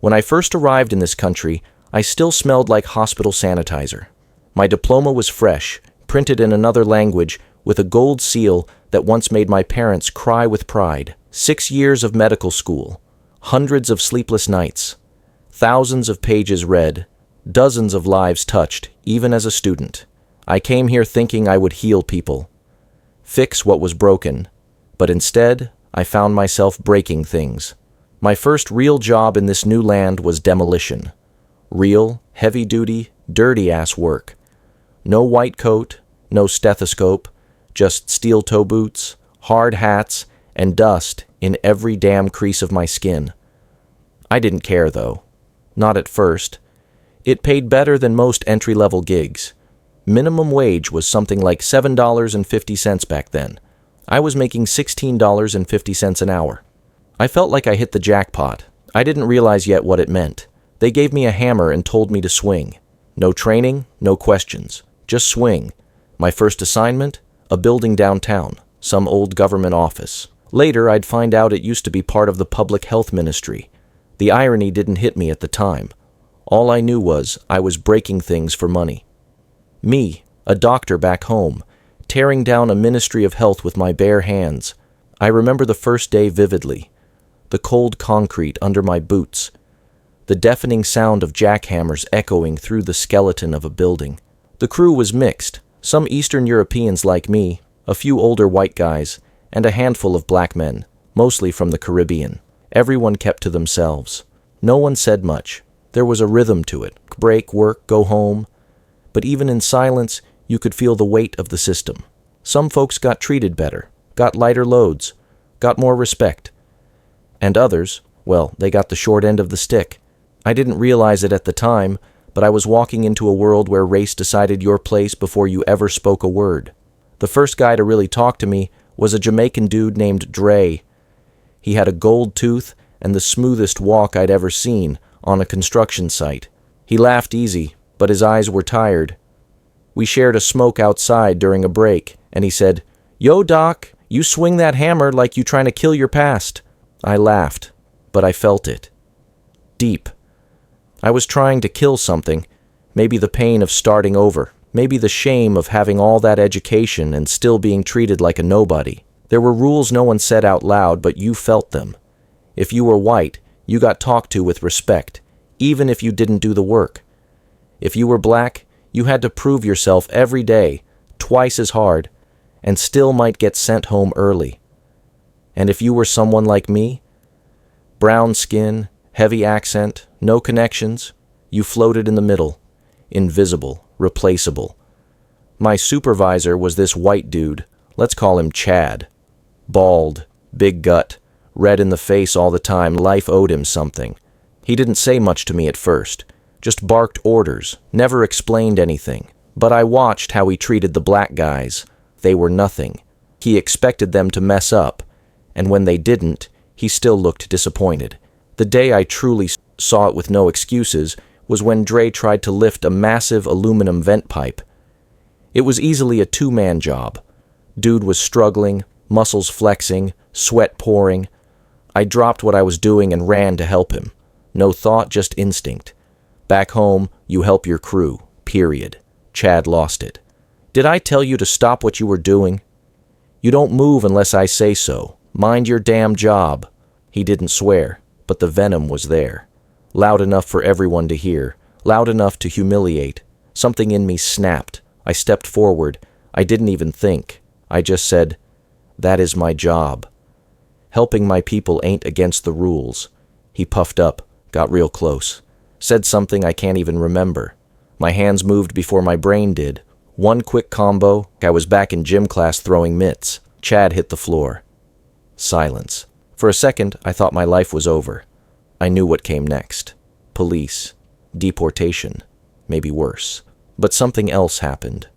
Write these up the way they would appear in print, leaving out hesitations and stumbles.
When I first arrived in this country, I still smelled like hospital sanitizer. My diploma was fresh, printed in another language, with a gold seal that once made my parents cry with pride. 6 years of medical school, hundreds of sleepless nights, thousands of pages read, dozens of lives touched, even as a student. I came here thinking I would heal people, fix what was broken, but instead, I found myself breaking things. My first real job in this new land was demolition. Real, heavy-duty, dirty-ass work. No white coat, no stethoscope, just steel-toe boots, hard hats, and dust in every damn crease of my skin. I didn't care, though. Not at first. It paid better than most entry-level gigs. Minimum wage was something like $7.50 back then. I was making $16.50 an hour. I felt like I hit the jackpot. I didn't realize yet what it meant. They gave me a hammer and told me to swing. No training, no questions. Just swing. My first assignment? A building downtown, some old government office. Later, I'd find out it used to be part of the public health ministry. The irony didn't hit me at the time. All I knew was I was breaking things for money. Me, a doctor back home, tearing down a ministry of health with my bare hands. I remember the first day vividly. The cold concrete under my boots. The deafening sound of jackhammers echoing through the skeleton of a building. The crew was mixed. Some Eastern Europeans like me, a few older white guys, and a handful of black men, mostly from the Caribbean. Everyone kept to themselves. No one said much. There was a rhythm to it. Break, work, go home. But even in silence, you could feel the weight of the system. Some folks got treated better, got lighter loads, got more respect. And others, well, they got the short end of the stick. I didn't realize it at the time, but I was walking into a world where race decided your place before you ever spoke a word. The first guy to really talk to me was a Jamaican dude named Dre. He had a gold tooth and the smoothest walk I'd ever seen on a construction site. He laughed easy, but his eyes were tired. We shared a smoke outside during a break, and he said, "Yo, Doc, you swing that hammer like you trying to kill your past." I laughed, but I felt it. Deep. I was trying to kill something, maybe the pain of starting over, maybe the shame of having all that education and still being treated like a nobody. There were rules no one said out loud, but you felt them. If you were white, you got talked to with respect, even if you didn't do the work. If you were black, you had to prove yourself every day, twice as hard, and still might get sent home early. And if you were someone like me, brown skin, heavy accent, no connections, you floated in the middle, invisible, replaceable. My supervisor was this white dude, let's call him Chad. Bald, big gut, red in the face all the time. Life owed him something. He didn't say much to me at first, just barked orders, never explained anything. But I watched how he treated the black guys. They were nothing. He expected them to mess up, and when they didn't, he still looked disappointed. The day I truly saw it with no excuses was when Dre tried to lift a massive aluminum vent pipe. It was easily a two-man job. Dude was struggling, muscles flexing, sweat pouring. I dropped what I was doing and ran to help him. No thought, just instinct. Back home, you help your crew, period. Chad lost it. Did I tell you to stop what you were doing? You don't move unless I say so. Mind your damn job. He didn't swear, but the venom was there. Loud enough for everyone to hear, loud enough to humiliate. Something in me snapped. I stepped forward. I didn't even think. I just said, "That is my job. Helping my people ain't against the rules." He puffed up, got real close. Said something I can't even remember. My hands moved before my brain did. One quick combo, I was back in gym class throwing mitts. Chad hit the floor. Silence. For a second, I thought my life was over. I knew what came next. Police. Deportation. Maybe worse. But something else happened.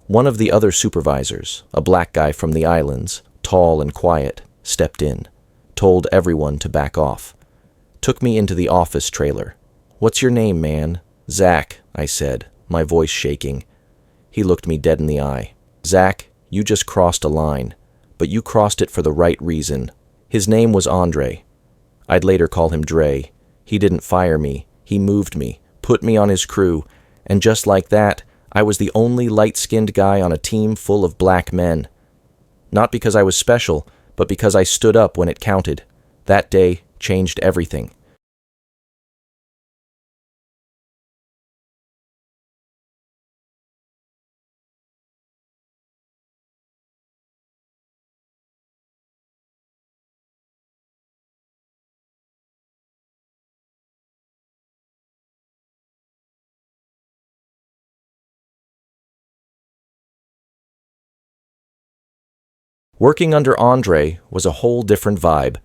One of the other supervisors, a black guy from the islands, tall and quiet, stepped in, told everyone to back off. Took me into the office trailer. "What's your name, man?" "Zach," I said, my voice shaking. He looked me dead in the eye. "Zach, you just crossed a line, but you crossed it for the right reason." His name was Andre. I'd later call him Dre. He didn't fire me. He moved me, put me on his crew, and just like that, I was the only light-skinned guy on a team full of black men. Not because I was special, but because I stood up when it counted. That day changed everything. Working under Andre was a whole different vibe.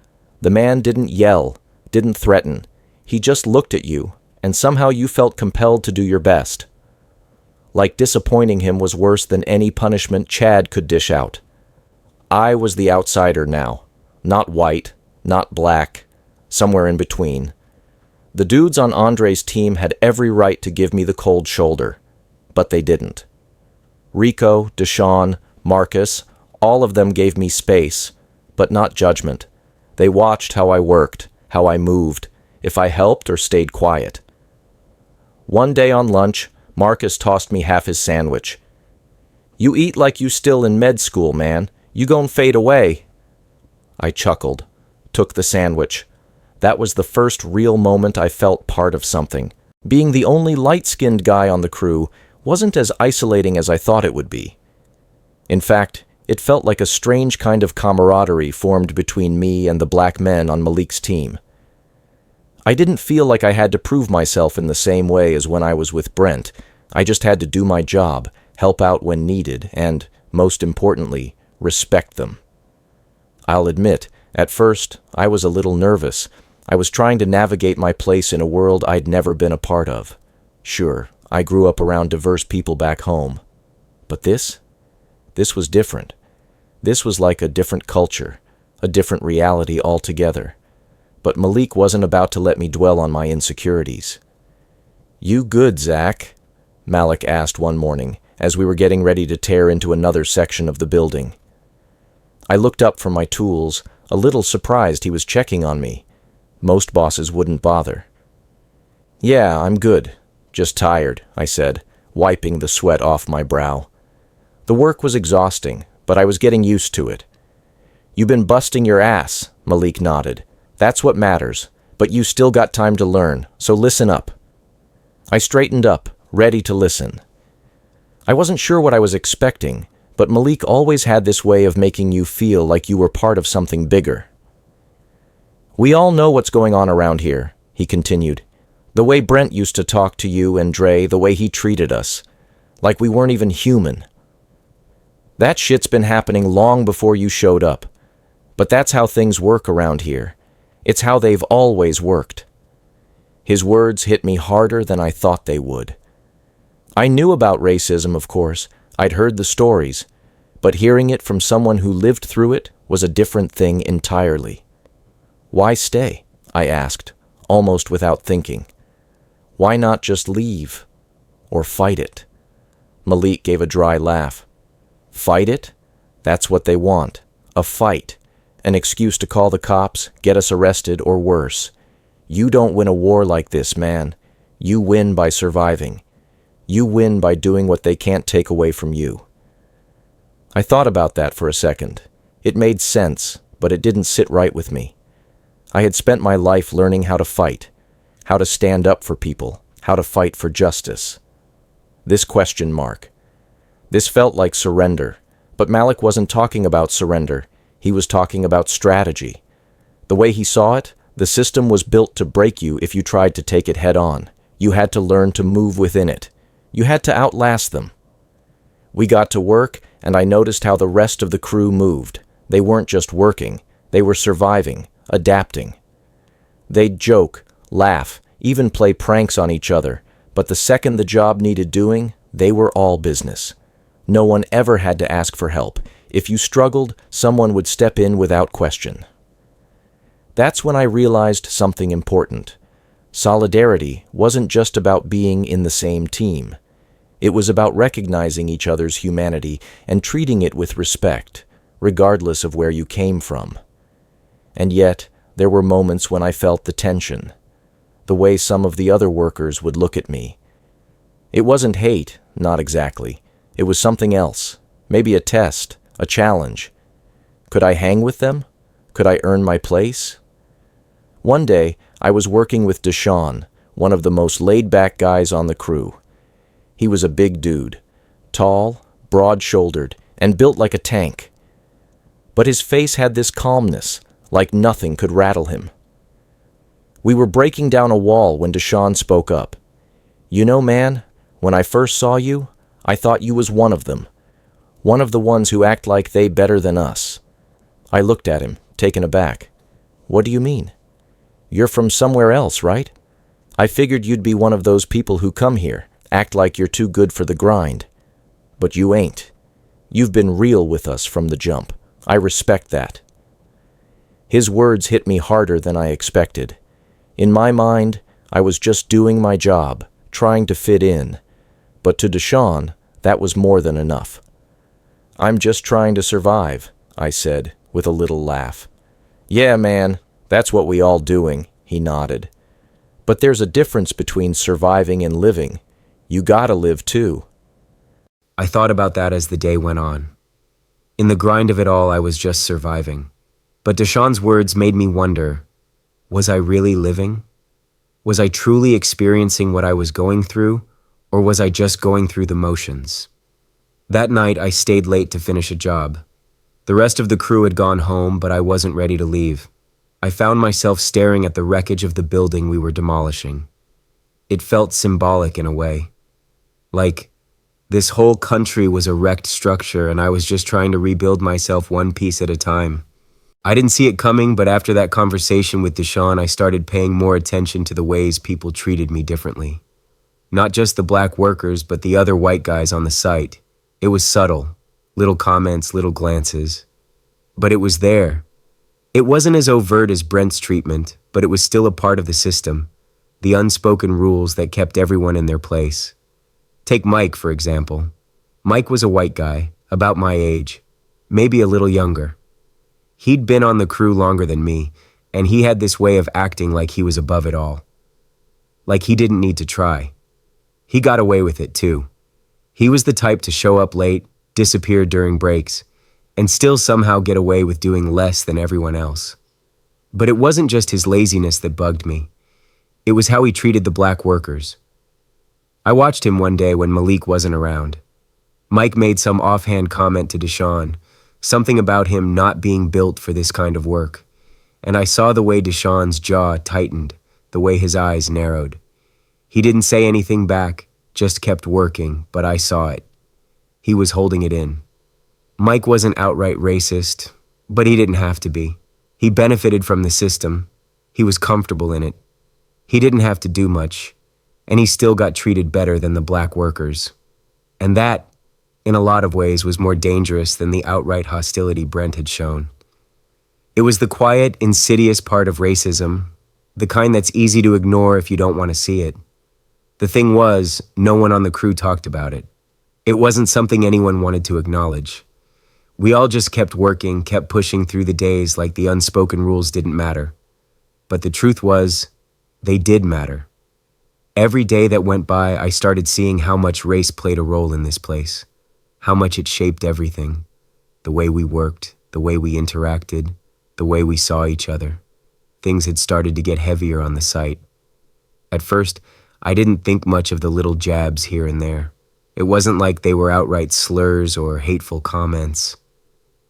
The man didn't yell, didn't threaten. He just looked at you, and somehow you felt compelled to do your best. Like disappointing him was worse than any punishment Chad could dish out. I was the outsider now. Not white, not black, somewhere in between. The dudes on Andre's team had every right to give me the cold shoulder, but they didn't. Rico, Deshaun, Marcus, all of them gave me space, but not judgment. They watched how I worked, how I moved, if I helped or stayed quiet. One day on lunch, Marcus tossed me half his sandwich. "You eat like you still in med school, man. You gon' fade away." I chuckled, took the sandwich. That was the first real moment I felt part of something. Being the only light-skinned guy on the crew wasn't as isolating as I thought it would be. In fact, it felt like a strange kind of camaraderie formed between me and the black men on Malik's team. I didn't feel like I had to prove myself in the same way as when I was with Brent. I just had to do my job, help out when needed, and, most importantly, respect them. I'll admit, at first, I was a little nervous. I was trying to navigate my place in a world I'd never been a part of. Sure, I grew up around diverse people back home. But this was different. This was like a different culture, a different reality altogether. But Malik wasn't about to let me dwell on my insecurities. "You good, Zach?" Malik asked one morning, as we were getting ready to tear into another section of the building. I looked up from my tools, a little surprised he was checking on me. Most bosses wouldn't bother. "Yeah, I'm good. Just tired," I said, wiping the sweat off my brow. The work was exhausting, but I was getting used to it. "You've been busting your ass," Malik nodded. "That's what matters, but you still got time to learn, so listen up." I straightened up, ready to listen. I wasn't sure what I was expecting, but Malik always had this way of making you feel like you were part of something bigger. "We all know what's going on around here," he continued. "The way Brent used to talk to you and Dre, the way he treated us. Like we weren't even human. That shit's been happening long before you showed up. But that's how things work around here. It's how they've always worked." His words hit me harder than I thought they would. I knew about racism, of course. I'd heard the stories. But hearing it from someone who lived through it was a different thing entirely. "Why stay?" I asked, almost without thinking. "Why not just leave? Or fight it?" Malik gave a dry laugh. "Fight it? That's what they want. A fight. An excuse to call the cops, get us arrested, or worse. You don't win a war like this, man. You win by surviving. You win by doing what they can't take away from you." I thought about that for a second. It made sense, but it didn't sit right with me. I had spent my life learning how to fight, how to stand up for people, how to fight for justice. This question mark. This felt like surrender, but Malik wasn't talking about surrender. He was talking about strategy. The way he saw it, the system was built to break you if you tried to take it head on. You had to learn to move within it. You had to outlast them. We got to work, and I noticed how the rest of the crew moved. They weren't just working. They were surviving, adapting. They'd joke, laugh, even play pranks on each other, but the second the job needed doing, they were all business. No one ever had to ask for help. If you struggled, someone would step in without question. That's when I realized something important. Solidarity wasn't just about being in the same team. It was about recognizing each other's humanity and treating it with respect, regardless of where you came from. And yet, there were moments when I felt the tension. the way some of the other workers would look at me. It wasn't hate, not exactly. It was something else, maybe a test, a challenge. Could I hang with them? Could I earn my place? One day, I was working with Deshawn, one of the most laid-back guys on the crew. He was a big dude, tall, broad-shouldered, and built like a tank. But his face had this calmness, like nothing could rattle him. We were breaking down a wall when Deshawn spoke up. "You know, man, when I first saw you, I thought you was one of them. One of the ones who act like they better than us." I looked at him, taken aback. "What do you mean? You're from somewhere else, right? I figured you'd be one of those people who come here, act like you're too good for the grind. But you ain't. You've been real with us from the jump. I respect that." His words hit me harder than I expected. In my mind, I was just doing my job, trying to fit in. But to Deshawn, that was more than enough. "I'm just trying to survive," I said, with a little laugh. "Yeah, man, that's what we all doing," he nodded. "But there's a difference between surviving and living. You gotta live too." I thought about that as the day went on. In the grind of it all, I was just surviving. But Deshawn's words made me wonder, was I really living? Was I truly experiencing what I was going through, or was I just going through the motions? That night, I stayed late to finish a job. The rest of the crew had gone home, but I wasn't ready to leave. I found myself staring at the wreckage of the building we were demolishing. It felt symbolic in a way. Like, this whole country was a wrecked structure and I was just trying to rebuild myself one piece at a time. I didn't see it coming, but after that conversation with Deshawn, I started paying more attention to the ways people treated me differently. Not just the black workers, but the other white guys on the site. It was subtle. Little comments, little glances. But it was there. It wasn't as overt as Brent's treatment, but it was still a part of the system. The unspoken rules that kept everyone in their place. Take Mike, for example. Mike was a white guy, about my age, maybe a little younger. He'd been on the crew longer than me, and he had this way of acting like he was above it all. Like he didn't need to try. He got away with it, too. He was the type to show up late, disappear during breaks, and still somehow get away with doing less than everyone else. But it wasn't just his laziness that bugged me. It was how he treated the black workers. I watched him one day when Malik wasn't around. Mike made some offhand comment to Deshawn, something about him not being built for this kind of work, and I saw the way Deshawn's jaw tightened, the way his eyes narrowed. He didn't say anything back, just kept working, but I saw it. He was holding it in. Mike wasn't outright racist, but he didn't have to be. He benefited from the system. He was comfortable in it. He didn't have to do much, and he still got treated better than the black workers. And that, in a lot of ways, was more dangerous than the outright hostility Brent had shown. It was the quiet, insidious part of racism, the kind that's easy to ignore if you don't want to see it. The thing was, no one on the crew talked about it. It wasn't something anyone wanted to acknowledge. We all just kept working, kept pushing through the days like the unspoken rules didn't matter. But the truth was, they did matter. Every day that went by, I started seeing how much race played a role in this place, how much it shaped everything, the way we worked, the way we interacted, the way we saw each other. Things had started to get heavier on the site. At first, I didn't think much of the little jabs here and there. It wasn't like they were outright slurs or hateful comments.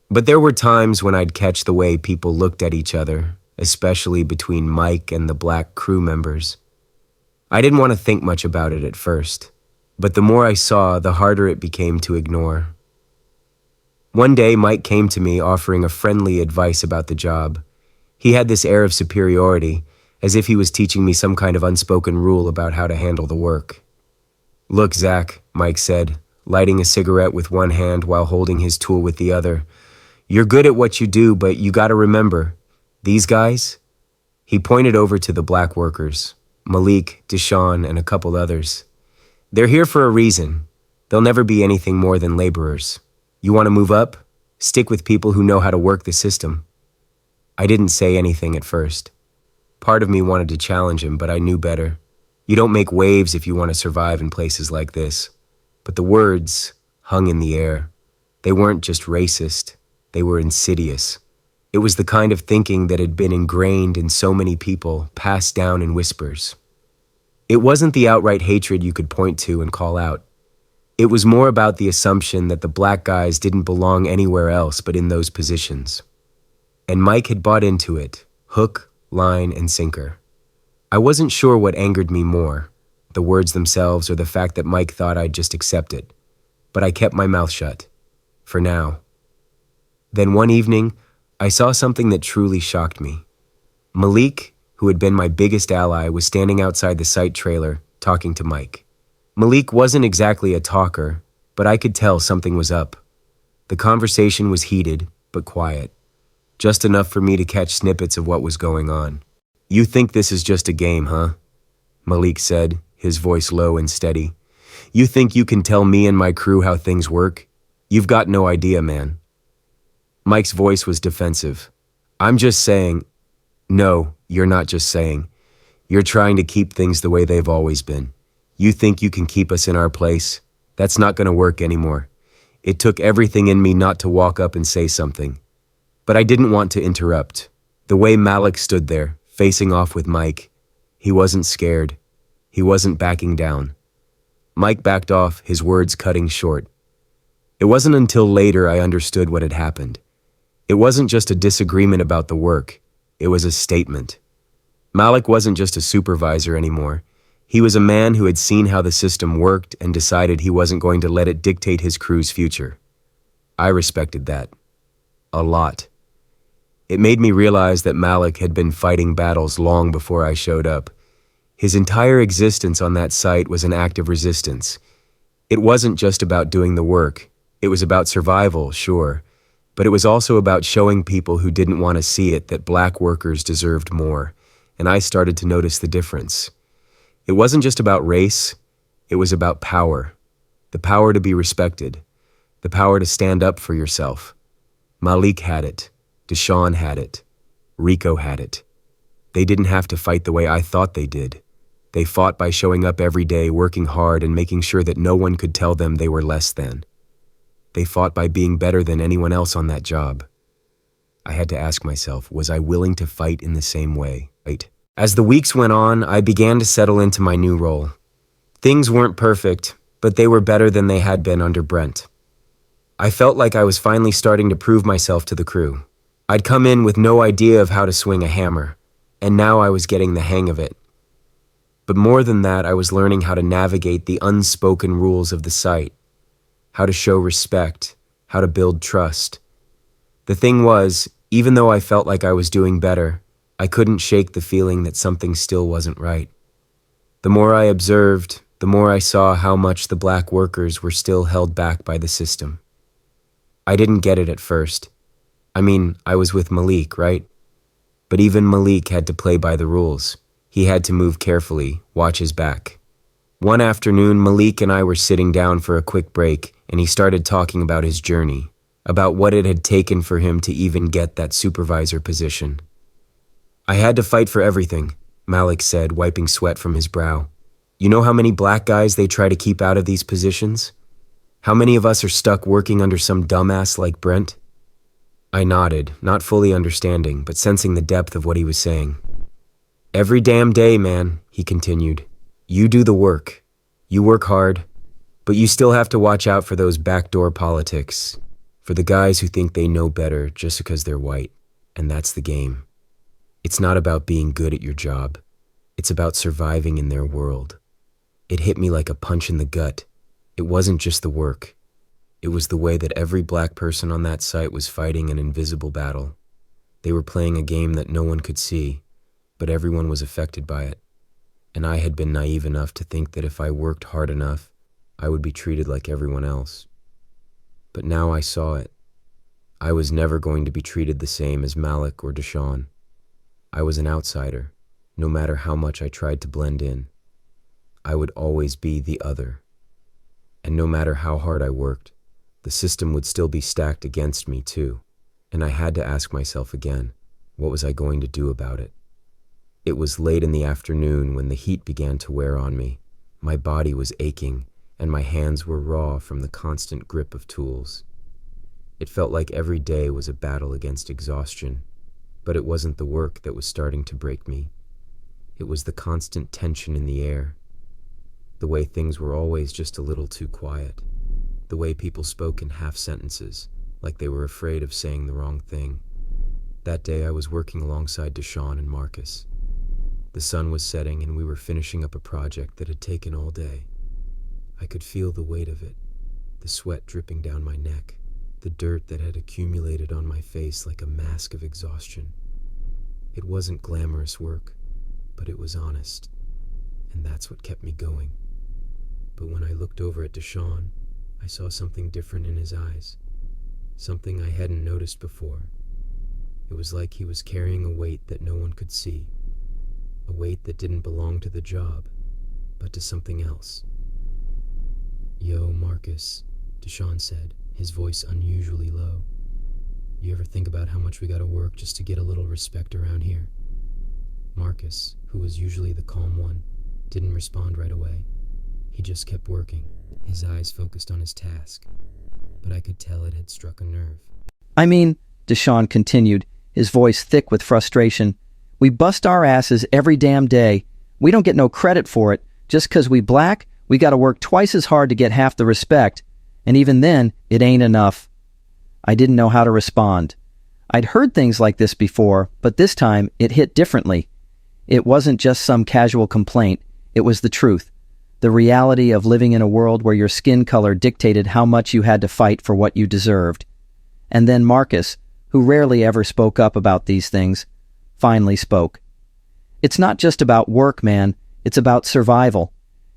But there were times when I'd catch the way people looked at each other, especially between Mike and the black crew members. I didn't want to think much about it at first, but the more I saw, the harder it became to ignore. One day, Mike came to me offering a friendly advice about the job. He had this air of superiority, as if he was teaching me some kind of unspoken rule about how to handle the work. "Look, Zach," Mike said, lighting a cigarette with one hand while holding his tool with the other. "You're good at what you do, but you gotta remember, these guys?" He pointed over to the black workers, Malik, Deshawn, and a couple others. "They're here for a reason. They'll never be anything more than laborers. You want to move up? Stick with people who know how to work the system." I didn't say anything at first. Part of me wanted to challenge him, but I knew better. You don't make waves if you want to survive in places like this. But the words hung in the air. They weren't just racist, they were insidious. It was the kind of thinking that had been ingrained in so many people, passed down in whispers. It wasn't the outright hatred you could point to and call out. It was more about the assumption that the black guys didn't belong anywhere else but in those positions. And Mike had bought into it, hook, line, and sinker. I wasn't sure what angered me more, the words themselves or the fact that Mike thought I'd just accept it. But I kept my mouth shut. For now. Then one evening, I saw something that truly shocked me. Malik, who had been my biggest ally, was standing outside the site trailer, talking to Mike. Malik wasn't exactly a talker, but I could tell something was up. The conversation was heated, but quiet. Just enough for me to catch snippets of what was going on. "You think this is just a game, huh?" Malik said, his voice low and steady. "You think you can tell me and my crew how things work? You've got no idea, man." Mike's voice was defensive. "I'm just saying..." "No, you're not just saying. You're trying to keep things the way they've always been. You think you can keep us in our place? That's not going to work anymore. It took everything in me not to walk up and say something. But I didn't want to interrupt. The way Malik stood there, facing off with Mike, he wasn't scared. He wasn't backing down. Mike backed off, his words cutting short. It wasn't until later I understood what had happened. It wasn't just a disagreement about the work. It was a statement. Malik wasn't just a supervisor anymore. He was a man who had seen how the system worked and decided he wasn't going to let it dictate his crew's future. I respected that. A lot. It made me realize that Malik had been fighting battles long before I showed up. His entire existence on that site was an act of resistance. It wasn't just about doing the work. It was about survival, sure, but it was also about showing people who didn't want to see it that black workers deserved more, and I started to notice the difference. It wasn't just about race, it was about power. The power to be respected, the power to stand up for yourself. Malik had it, Deshaun had it, Rico had it. They didn't have to fight the way I thought they did. They fought by showing up every day, working hard, and making sure that no one could tell them they were less than. They fought by being better than anyone else on that job. I had to ask myself, was I willing to fight in the same way? Right. As the weeks went on, I began to settle into my new role. Things weren't perfect, but they were better than they had been under Brent. I felt like I was finally starting to prove myself to the crew. I'd come in with no idea of how to swing a hammer, and now I was getting the hang of it. But more than that, I was learning how to navigate the unspoken rules of the site, how to show respect, how to build trust. The thing was, even though I felt like I was doing better, I couldn't shake the feeling that something still wasn't right. The more I observed, the more I saw how much the black workers were still held back by the system. I didn't get it at first. I mean, I was with Malik, right? But even Malik had to play by the rules. He had to move carefully, watch his back. One afternoon, Malik and I were sitting down for a quick break, and he started talking about his journey, about what it had taken for him to even get that supervisor position. "I had to fight for everything," Malik said, wiping sweat from his brow. "You know how many black guys they try to keep out of these positions? How many of us are stuck working under some dumbass like Brent?" I nodded, not fully understanding, but sensing the depth of what he was saying. "Every damn day, man," he continued. "You do the work. You work hard, but you still have to watch out for those backdoor politics, for the guys who think they know better just because they're white, and that's the game. It's not about being good at your job. It's about surviving in their world." It hit me like a punch in the gut. It wasn't just the work. It was the way that every black person on that site was fighting an invisible battle. They were playing a game that no one could see, but everyone was affected by it. And I had been naive enough to think that if I worked hard enough, I would be treated like everyone else. But now I saw it. I was never going to be treated the same as Malik or Deshaun. I was an outsider, no matter how much I tried to blend in. I would always be the other. And no matter how hard I worked, the system would still be stacked against me too. And I had to ask myself again, what was I going to do about it? It was late in the afternoon when the heat began to wear on me. My body was aching, and my hands were raw from the constant grip of tools. It felt like every day was a battle against exhaustion, but it wasn't the work that was starting to break me. It was the constant tension in the air, the way things were always just a little too quiet, the way people spoke in half sentences, like they were afraid of saying the wrong thing. That day I was working alongside Deshawn and Marcus. The sun was setting and we were finishing up a project that had taken all day. I could feel the weight of it, the sweat dripping down my neck, the dirt that had accumulated on my face like a mask of exhaustion. It wasn't glamorous work, but it was honest, and that's what kept me going. But when I looked over at Deshawn, I saw something different in his eyes, something I hadn't noticed before. It was like he was carrying a weight that no one could see, a weight that didn't belong to the job, but to something else. "Yo, Marcus," Deshawn said, his voice unusually low. "You ever think about how much we gotta work just to get a little respect around here?" Marcus, who was usually the calm one, didn't respond right away. He just kept working, his eyes focused on his task, but I could tell it had struck a nerve. I mean, Deshawn continued, his voice thick with frustration, "we bust our asses every damn day. We don't get no credit for it. Just 'cause we black, we gotta work twice as hard to get half the respect. And even then, it ain't enough." I didn't know how to respond. I'd heard things like this before, but this time it hit differently. It wasn't just some casual complaint, it was the truth. The reality of living in a world where your skin color dictated how much you had to fight for what you deserved. And then Marcus, who rarely ever spoke up about these things, finally spoke. "It's not just about work, man. It's about survival.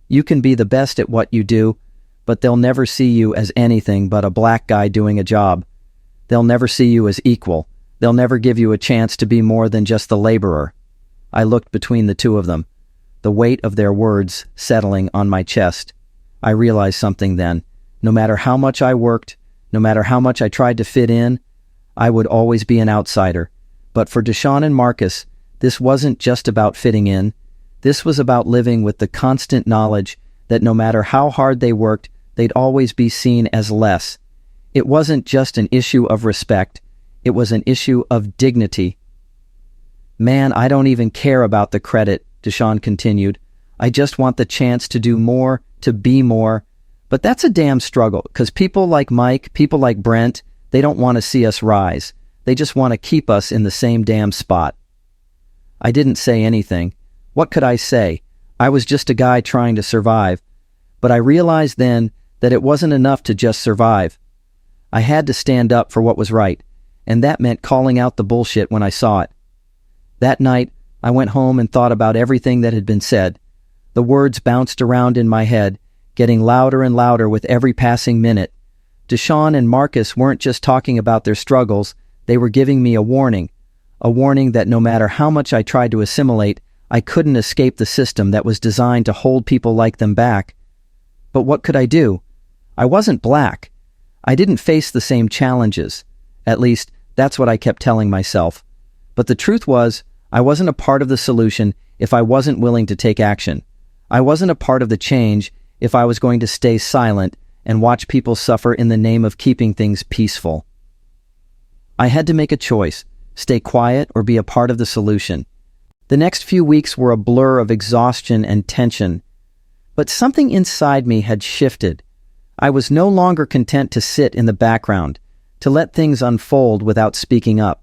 You can be the best at what you do, but they'll never see you as anything but a black guy doing a job. They'll never see you as equal. They'll never give you a chance to be more than just the laborer." I looked between the two of them, the weight of their words settling on my chest. I realized something then. No matter how much I worked, no matter how much I tried to fit in, I would always be an outsider. But for Deshawn and Marcus, this wasn't just about fitting in. This was about living with the constant knowledge that no matter how hard they worked, they'd always be seen as less. It wasn't just an issue of respect. It was an issue of dignity. "Man, I don't even care about the credit," Deshawn continued. "I just want the chance to do more, to be more. But that's a damn struggle, because people like Mike, people like Brent, they don't want to see us rise. They just want to keep us in the same damn spot." I didn't say anything. What could I say? I was just a guy trying to survive. But I realized then that it wasn't enough to just survive. I had to stand up for what was right, and that meant calling out the bullshit when I saw it. That night, I went home and thought about everything that had been said. The words bounced around in my head, getting louder and louder with every passing minute. Deshawn and Marcus weren't just talking about their struggles, they were giving me a warning that no matter how much I tried to assimilate, I couldn't escape the system that was designed to hold people like them back. But what could I do? I wasn't black. I didn't face the same challenges. At least, that's what I kept telling myself. But the truth was, I wasn't a part of the solution if I wasn't willing to take action. I wasn't a part of the change if I was going to stay silent and watch people suffer in the name of keeping things peaceful. I had to make a choice, stay quiet or be a part of the solution. The next few weeks were a blur of exhaustion and tension. But something inside me had shifted. I was no longer content to sit in the background, to let things unfold without speaking up.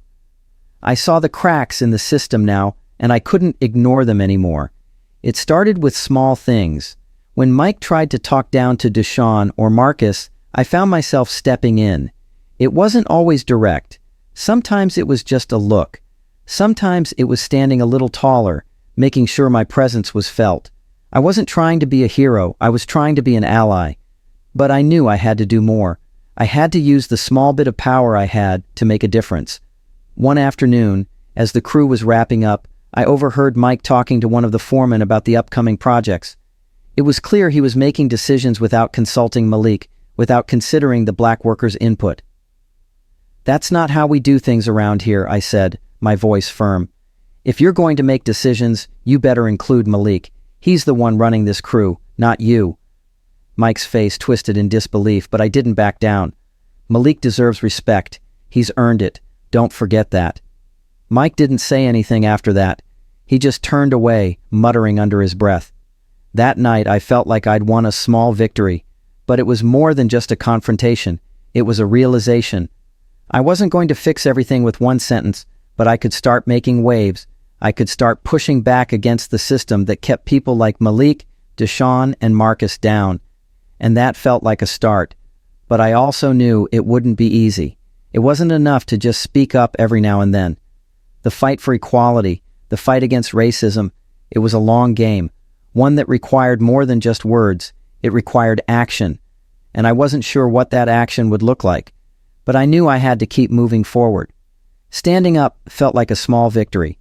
I saw the cracks in the system now, and I couldn't ignore them anymore. It started with small things. When Mike tried to talk down to Deshawn or Marcus, I found myself stepping in. It wasn't always direct. Sometimes it was just a look. Sometimes it was standing a little taller, making sure my presence was felt. I wasn't trying to be a hero, I was trying to be an ally. But I knew I had to do more. I had to use the small bit of power I had to make a difference. One afternoon, as the crew was wrapping up, I overheard Mike talking to one of the foremen about the upcoming projects. It was clear he was making decisions without consulting Malik, without considering the black workers' input. "That's not how we do things around here," I said, my voice firm. If you're going to make decisions, you better include Malik. He's the one running this crew, not you." Mike's face twisted in disbelief, but I didn't back down. "Malik deserves respect. He's earned it. Don't forget that." Mike didn't say anything after that. He just turned away, muttering under his breath. That night I felt like I'd won a small victory, but it was more than just a confrontation. It was a realization. I wasn't going to fix everything with one sentence, but I could start making waves. I could start pushing back against the system that kept people like Malik, Deshaun, and Marcus down. And that felt like a start. But I also knew it wouldn't be easy. It wasn't enough to just speak up every now and then. The fight for equality, the fight against racism, it was a long game, one that required more than just words. It required action. And I wasn't sure what that action would look like, but I knew I had to keep moving forward. Standing up felt like a small victory.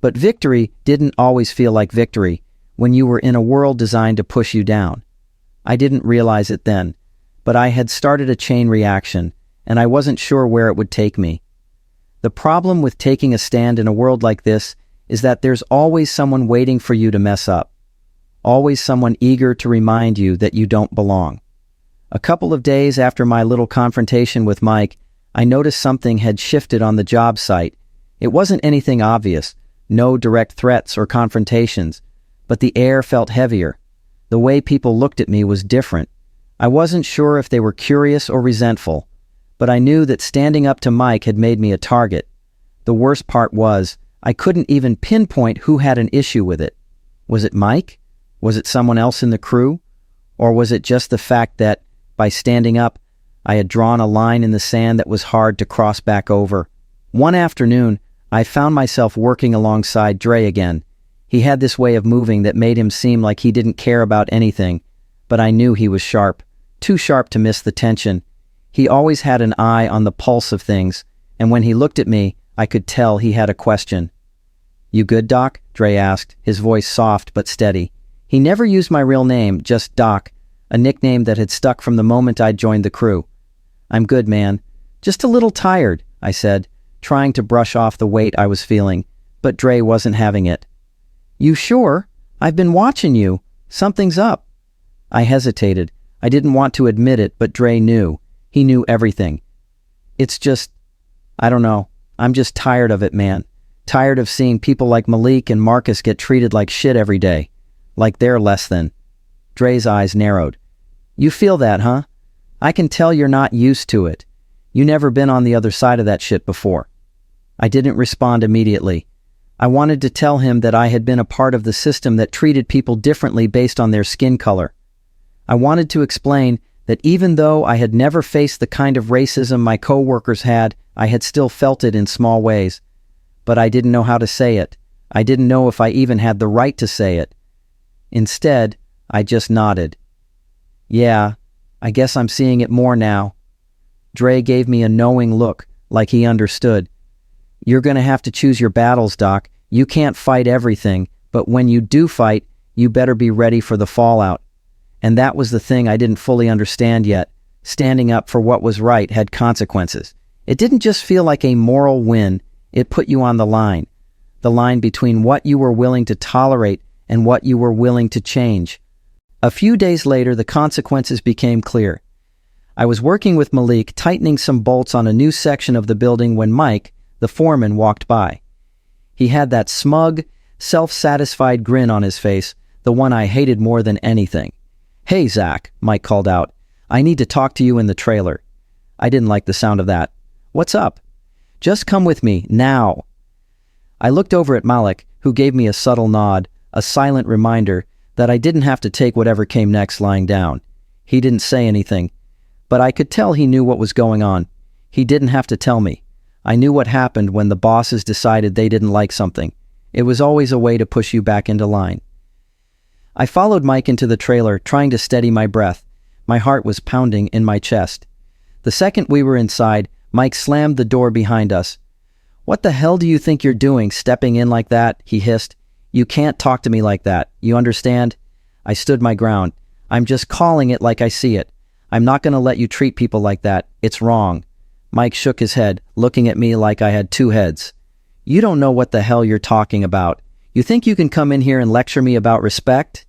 But victory didn't always feel like victory when you were in a world designed to push you down. I didn't realize it then, but I had started a chain reaction, and I wasn't sure where it would take me. The problem with taking a stand in a world like this is that there's always someone waiting for you to mess up. Always someone eager to remind you that you don't belong. A couple of days after my little confrontation with Mike, I noticed something had shifted on the job site. It wasn't anything obvious, no direct threats or confrontations, but the air felt heavier. The way people looked at me was different. I wasn't sure if they were curious or resentful, but I knew that standing up to Mike had made me a target. The worst part was, I couldn't even pinpoint who had an issue with it. Was it Mike? Was it someone else in the crew? Or was it just the fact that, by standing up, I had drawn a line in the sand that was hard to cross back over? One afternoon, I found myself working alongside Dre again. He had this way of moving that made him seem like he didn't care about anything, but I knew he was sharp, too sharp to miss the tension. He always had an eye on the pulse of things, and when he looked at me, I could tell he had a question. "You good, Doc?" Dre asked, his voice soft but steady. He never used my real name, just Doc, a nickname that had stuck from the moment I'd joined the crew. "I'm good, man. Just a little tired," I said, trying to brush off the weight I was feeling, but Dre wasn't having it. "You sure? I've been watching you. Something's up." I hesitated. I didn't want to admit it, but Dre knew. He knew everything. "It's just, I don't know. I'm just tired of it, man. Tired of seeing people like Malik and Marcus get treated like shit every day. Like they're less than." Dre's eyes narrowed. "You feel that, huh? I can tell you're not used to it. You never been on the other side of that shit before." I didn't respond immediately. I wanted to tell him that I had been a part of the system that treated people differently based on their skin color. I wanted to explain that even though I had never faced the kind of racism my coworkers had, I had still felt it in small ways. But I didn't know how to say it. I didn't know if I even had the right to say it. Instead, I just nodded. "Yeah, I guess I'm seeing it more now." Dre gave me a knowing look, like he understood. "You're gonna have to choose your battles, Doc. You can't fight everything, but when you do fight, you better be ready for the fallout." And that was the thing I didn't fully understand yet. Standing up for what was right had consequences. It didn't just feel like a moral win, it put you on the line between what you were willing to tolerate and what you were willing to change. A few days later, the consequences became clear. I was working with Malik, tightening some bolts on a new section of the building when Mike, the foreman, walked by. He had that smug, self-satisfied grin on his face, the one I hated more than anything. "Hey, Zach," Mike called out. "I need to talk to you in the trailer." I didn't like the sound of that. "What's up?" "Just come with me, now." I looked over at Malik, who gave me a subtle nod, a silent reminder that I didn't have to take whatever came next lying down. He didn't say anything, but I could tell he knew what was going on. He didn't have to tell me. I knew what happened when the bosses decided they didn't like something. It was always a way to push you back into line. I followed Mike into the trailer, trying to steady my breath. My heart was pounding in my chest. The second we were inside, Mike slammed the door behind us. "What the hell do you think you're doing, stepping in like that?" he hissed. "You can't talk to me like that. You understand?" I stood my ground. "I'm just calling it like I see it. I'm not going to let you treat people like that. It's wrong." Mike shook his head, looking at me like I had two heads. You don't know what the hell you're talking about. You think you can come in here and lecture me about respect?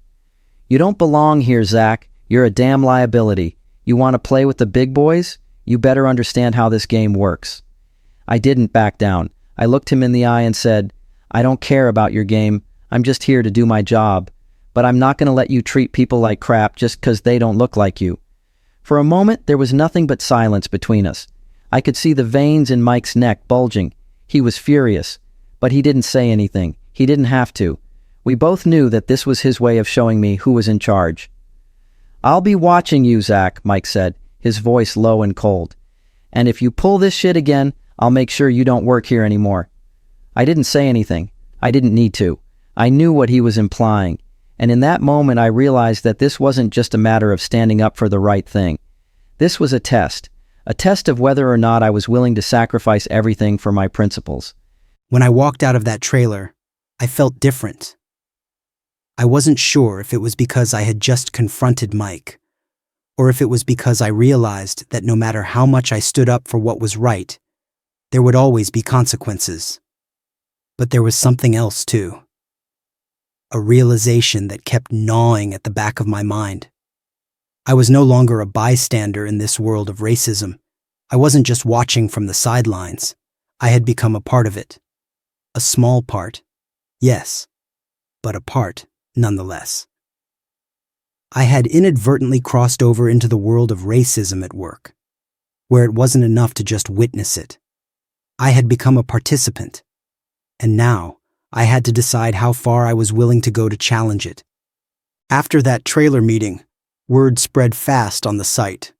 You don't belong here, Zach. You're a damn liability. You want to play with the big boys? You better understand how this game works. I didn't back down. I looked him in the eye and said, I don't care about your game. I'm just here to do my job. But I'm not going to let you treat people like crap just because they don't look like you. For a moment, there was nothing but silence between us. I could see the veins in Mike's neck bulging. He was furious, but he didn't say anything. He didn't have to. We both knew that this was his way of showing me who was in charge. I'll be watching you, Zach, Mike said, his voice low and cold. And if you pull this shit again, I'll make sure you don't work here anymore. I didn't say anything. I didn't need to. I knew what he was implying. And in that moment, I realized that this wasn't just a matter of standing up for the right thing. This was a test of whether or not I was willing to sacrifice everything for my principles. When I walked out of that trailer, I felt different. I wasn't sure if it was because I had just confronted Mike, or if it was because I realized that no matter how much I stood up for what was right, there would always be consequences. But there was something else too. A realization that kept gnawing at the back of my mind. I was no longer a bystander in this world of racism. I wasn't just watching from the sidelines. I had become a part of it. A small part, yes, but a part nonetheless. I had inadvertently crossed over into the world of racism at work, where it wasn't enough to just witness it. I had become a participant, and now I had to decide how far I was willing to go to challenge it. After that trailer meeting, word spread fast on the site,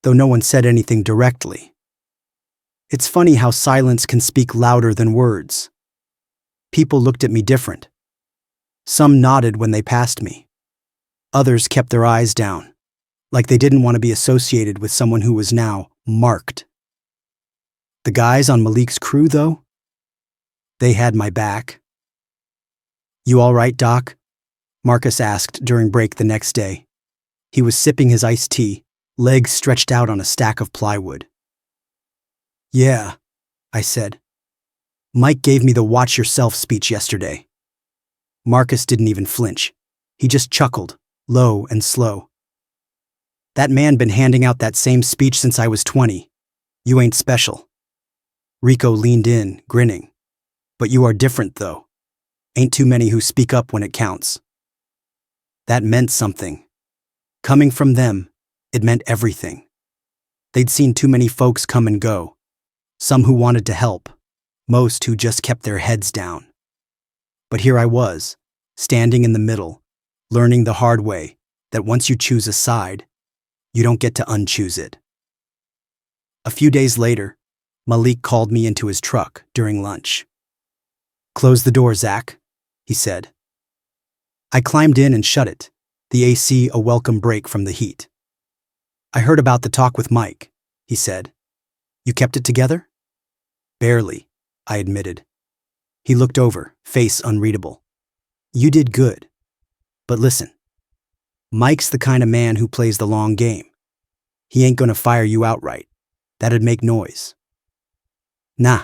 though no one said anything directly. It's funny how silence can speak louder than words. People looked at me different. Some nodded when they passed me. Others kept their eyes down, like they didn't want to be associated with someone who was now marked. The guys on Malik's crew, though, they had my back. You all right, Doc? Marcus asked during break the next day. He was sipping his iced tea, legs stretched out on a stack of plywood. Yeah, I said. Mike gave me the watch yourself speech yesterday. Marcus didn't even flinch. He just chuckled, low and slow. That man been handing out that same speech since I was 20. You ain't special. Rico leaned in, grinning. But you are different, though. Ain't too many who speak up when it counts. That meant something. Coming from them, it meant everything. They'd seen too many folks come and go. Some who wanted to help, most who just kept their heads down. But here I was, standing in the middle, learning the hard way that once you choose a side, you don't get to unchoose it. A few days later, Malik called me into his truck during lunch. Close the door, Zach, he said. I climbed in and shut it, the AC a welcome break from the heat. I heard about the talk with Mike, he said. You kept it together? Barely, I admitted. He looked over, face unreadable. You did good. But listen, Mike's the kind of man who plays the long game. He ain't gonna fire you outright. That'd make noise. Nah,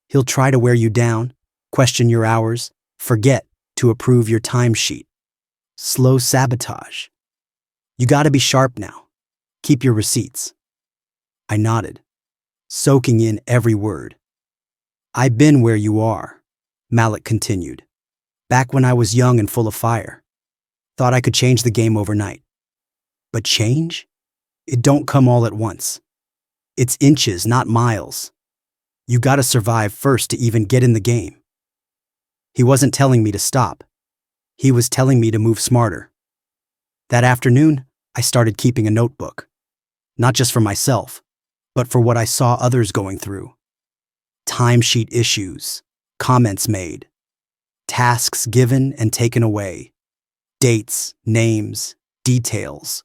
he'll try to wear you down, question your hours, forget to approve your timesheet. Slow sabotage. You gotta be sharp now. Keep your receipts. I nodded, soaking in every word. I've been where you are, Malik continued. Back when I was young and full of fire. Thought I could change the game overnight. But change? It don't come all at once. It's inches, not miles. You gotta survive first to even get in the game. He wasn't telling me to stop. He was telling me to move smarter. That afternoon, I started keeping a notebook. Not just for myself, but for what I saw others going through. Timesheet issues, comments made, tasks given and taken away, dates, names, details.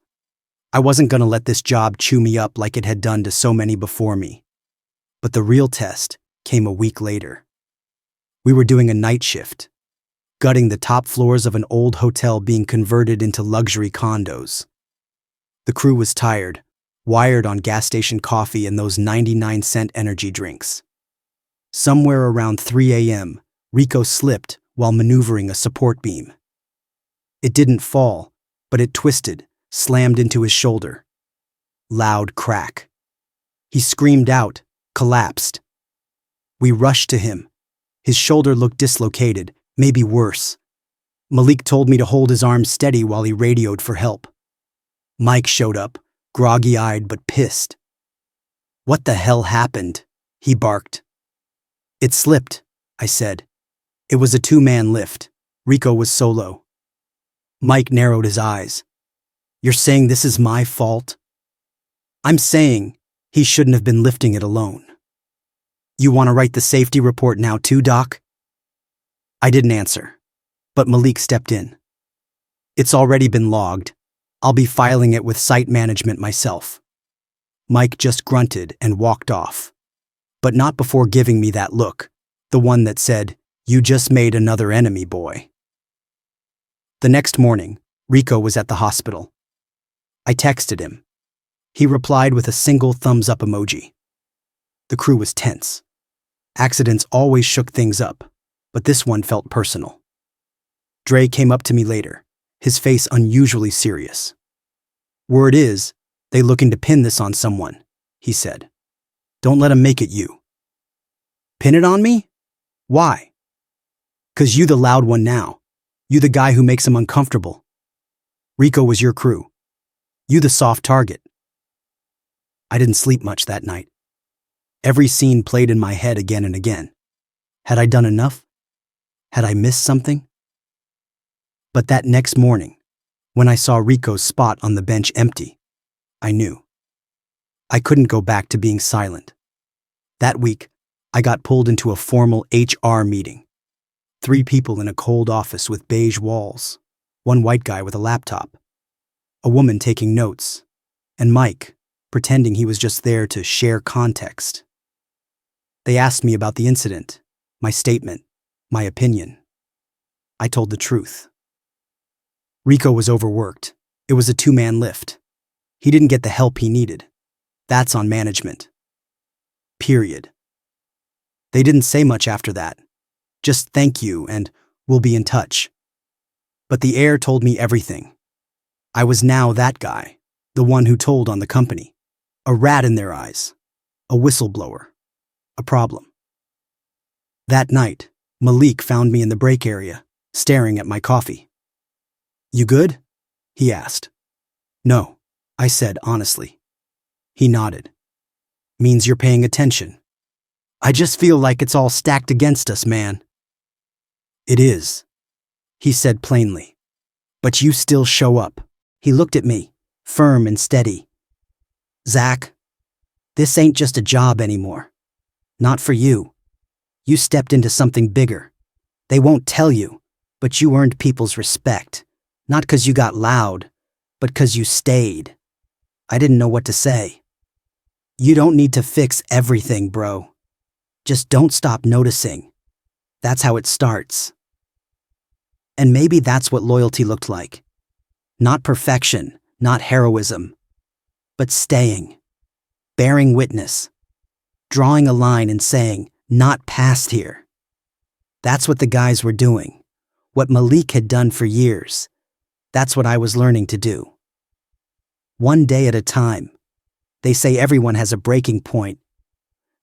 I wasn't going to let this job chew me up like it had done to so many before me. But the real test came a week later. We were doing a night shift, gutting the top floors of an old hotel being converted into luxury condos. The crew was tired, wired on gas station coffee and those 99-cent energy drinks. Somewhere around 3 a.m., Rico slipped while maneuvering a support beam. It didn't fall, but it twisted, slammed into his shoulder. Loud crack. He screamed out, collapsed. We rushed to him. His shoulder looked dislocated, maybe worse. Malik told me to hold his arm steady while he radioed for help. Mike showed up, groggy-eyed but pissed. "What the hell happened?" he barked. "It slipped," I said. "It was a two-man lift. Rico was solo." Mike narrowed his eyes. "You're saying this is my fault?" "I'm saying he shouldn't have been lifting it alone." "You want to write the safety report now too, Doc?" I didn't answer, but Malik stepped in. "It's already been logged. I'll be filing it with site management myself." Mike just grunted and walked off, but not before giving me that look, the one that said, "You just made another enemy, boy." The next morning, Rico was at the hospital. I texted him. He replied with a single thumbs-up emoji. The crew was tense. Accidents always shook things up, but this one felt personal. Dre came up to me later, his face unusually serious. "Word is, they looking to pin this on someone," he said. "Don't let 'em make it you." "Pin it on me? Why?" "'Cause you the loud one now. You the guy who makes 'em uncomfortable. Rico was your crew. You the soft target." I didn't sleep much that night. Every scene played in my head again and again. Had I done enough? Had I missed something? But that next morning, when I saw Rico's spot on the bench empty, I knew. I couldn't go back to being silent. That week, I got pulled into a formal HR meeting. 3 people in a cold office with beige walls, 1 white guy with a laptop, a woman taking notes, and Mike, pretending he was just there to share context. They asked me about the incident, my statement, my opinion. I told the truth. Rico was overworked. It was a 2-man lift. He didn't get the help he needed. That's on management. Period. They didn't say much after that. Just thank you and we'll be in touch. But the air told me everything. I was now that guy, the one who told on the company. A rat in their eyes. A whistleblower. A problem. That night, Malik found me in the break area, staring at my coffee. "You good?" he asked. "No," I said honestly. He nodded. "Means you're paying attention. I just feel like it's all stacked against us, man." "It is," he said plainly. "But you still show up." He looked at me, firm and steady. "Zach, this ain't just a job anymore. Not for you. You stepped into something bigger. They won't tell you, but you earned people's respect. Not 'cause you got loud, but 'cause you stayed." I didn't know what to say. "You don't need to fix everything, bro. Just don't stop noticing. That's how it starts." And maybe that's what loyalty looked like. Not perfection, not heroism, but staying, bearing witness, drawing a line and saying, "Not past here." That's what the guys were doing, what Malik had done for years. That's what I was learning to do. One day at a time. They say everyone has a breaking point.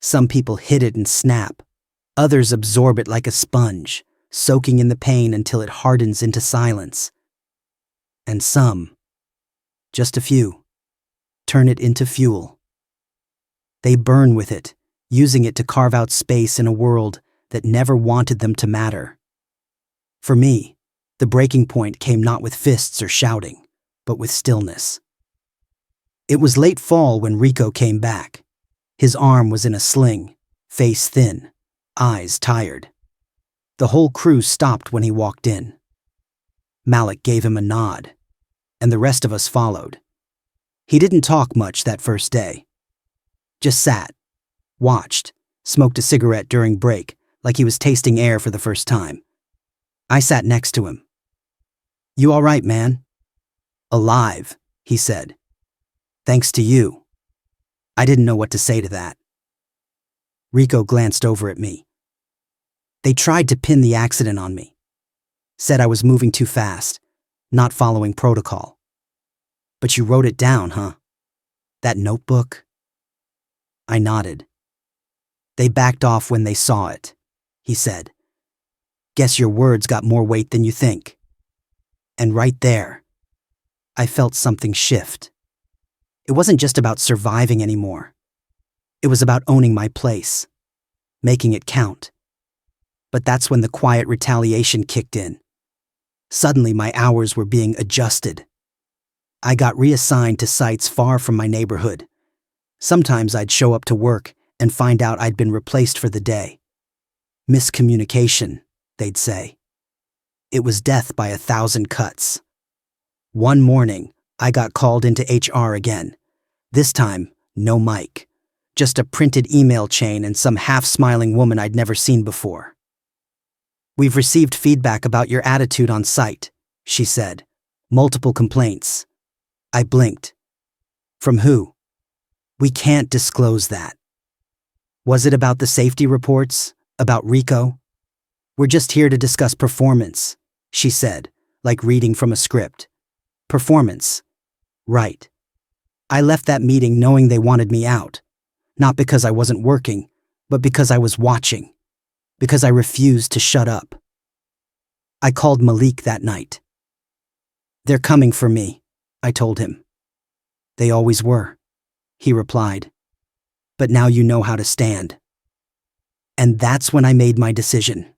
Some people hit it and snap. Others absorb it like a sponge, soaking in the pain until it hardens into silence. And some, just a few, turn it into fuel. They burn with it, using it to carve out space in a world that never wanted them to matter. For me, the breaking point came not with fists or shouting, but with stillness. It was late fall when Rico came back. His arm was in a sling, face thin, eyes tired. The whole crew stopped when he walked in. Malik gave him a nod, and the rest of us followed. He didn't talk much that first day. Just sat, watched, smoked a cigarette during break like he was tasting air for the first time. I sat next to him. "You all right, man?" "Alive," he said. "Thanks to you." I didn't know what to say to that. Rico glanced over at me. They tried to pin the accident on me. Said I was moving too fast, not following protocol. But you wrote it down, huh? That notebook? I nodded. They backed off when they saw it, he said. Guess your words got more weight than you think. And right there, I felt something shift. It wasn't just about surviving anymore. It was about owning my place, making it count. But that's when the quiet retaliation kicked in. Suddenly, my hours were being adjusted. I got reassigned to sites far from my neighborhood. Sometimes I'd show up to work and find out I'd been replaced for the day. Miscommunication, they'd say. It was death by 1,000 cuts. One morning, I got called into HR again. This time, no mic. Just a printed email chain and some half-smiling woman I'd never seen before. We've received feedback about your attitude on site, she said. Multiple complaints. I blinked. From who? We can't disclose that. Was it about the safety reports? About Rico? We're just here to discuss performance, she said, like reading from a script. Performance. Right. I left that meeting knowing they wanted me out. Not because I wasn't working, but because I was watching. Because I refused to shut up. I called Malik that night. They're coming for me, I told him. They always were, he replied. But now you know how to stand. And that's when I made my decision.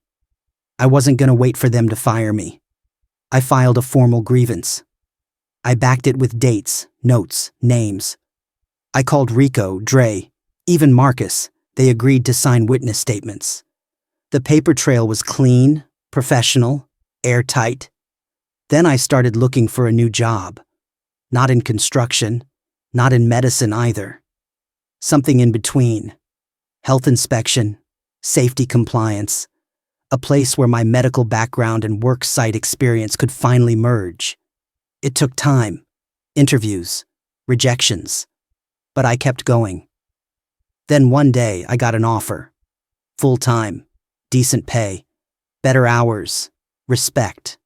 I wasn't going to wait for them to fire me. I filed a formal grievance. I backed it with dates, notes, names. I called Rico, Dre, even Marcus. They agreed to sign witness statements. The paper trail was clean, professional, airtight. Then I started looking for a new job. Not in construction, not in medicine either. Something in between. Health inspection, safety compliance, a place where my medical background and work site experience could finally merge. It took time, interviews, rejections, but I kept going. Then one day I got an offer. Full-time, decent pay, better hours, respect.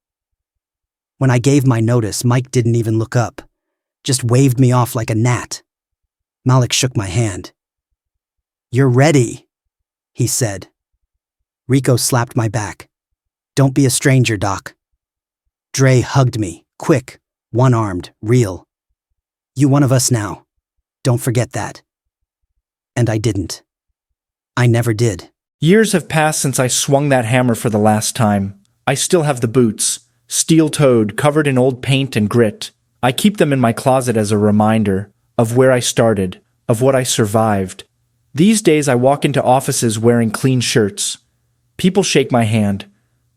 When I gave my notice, Mike didn't even look up, just waved me off like a gnat. Malik shook my hand. You're ready, he said. Rico slapped my back. Don't be a stranger, Doc. Dre hugged me, quick, one-armed, real. You one of us now. Don't forget that. And I didn't. I never did. Years have passed since I swung that hammer for the last time. I still have the boots, steel-toed, covered in old paint and grit. I keep them in my closet as a reminder of where I started, of what I survived. These days I walk into offices wearing clean shirts. People shake my hand.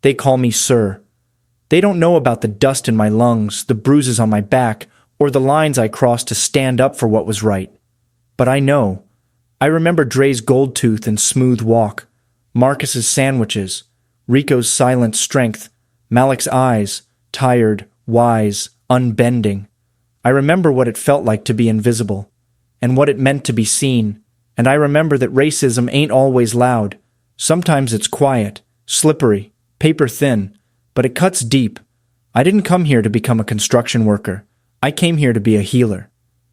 They call me sir. They don't know about the dust in my lungs, the bruises on my back, or the lines I crossed to stand up for what was right. But I know. I remember Dre's gold tooth and smooth walk, Marcus's sandwiches, Rico's silent strength, Malik's eyes, tired, wise, unbending. I remember what it felt like to be invisible, and what it meant to be seen, and I remember that racism ain't always loud. Sometimes it's quiet, slippery, paper-thin, but it cuts deep. I didn't come here to become a construction worker. I came here to be a healer.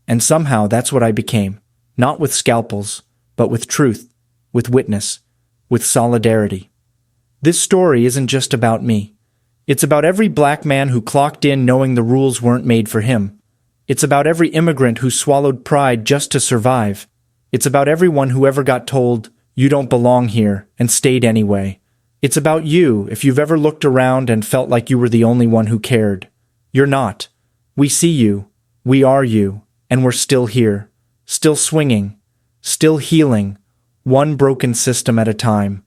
And somehow that's what I became. Not with scalpels, but with truth, with witness, with solidarity. This story isn't just about me. It's about every black man who clocked in knowing the rules weren't made for him. It's about every immigrant who swallowed pride just to survive. It's about everyone who ever got told, "You don't belong here," and stayed anyway. It's about you if you've ever looked around and felt like you were the only one who cared. You're not. We see you. We are you. And we're still here. Still swinging. Still healing. One broken system at a time.